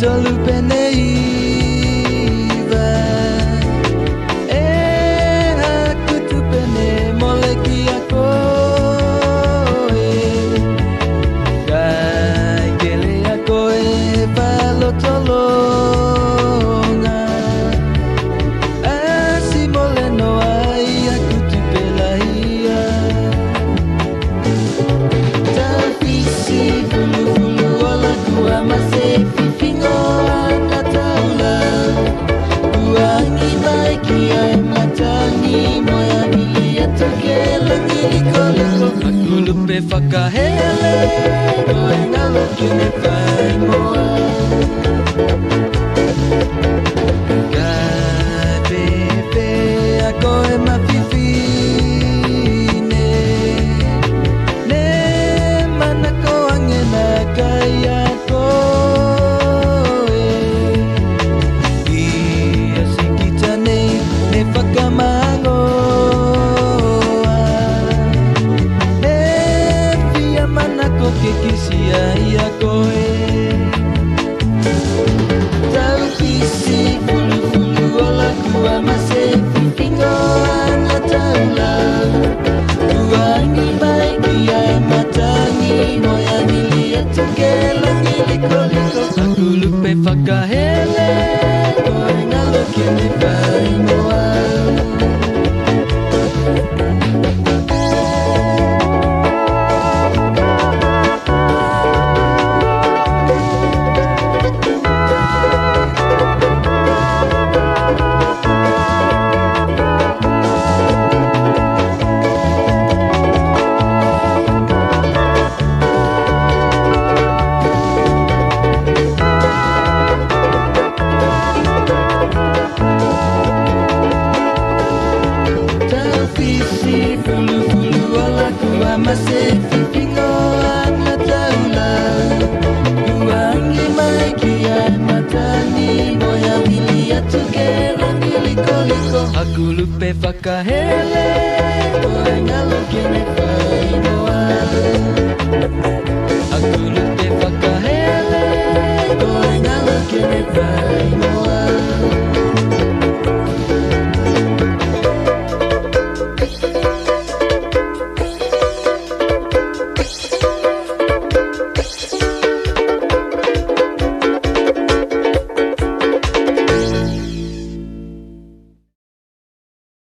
tolu peneiva aku tu pene moleki akoe kai kele akoe palo tolonga asi moleno ai aku tu pelahia talpisi bulu-bulu ola kua masih aku lupa whakahele koe ngalo kine whai moa kai pepe a koe mawhiwhine ne mana ko angena kai a koe ia sikita nei ne whakamango que quisia ia koe tau pisi fulu-fulu ola kua mase whiwhingo ana taula kuangi mai kia e matangi moia nili atu ke langi liko-liko aku lupe whakahele koe ngalo kene whai moa masih whiwhingo ana taula kuangi mai kia matani moia mili atu ke langi liko-liko aku lupe whakahele koe ngalo kene whai moa aku lupe whakahele koe ngalo kene whai moa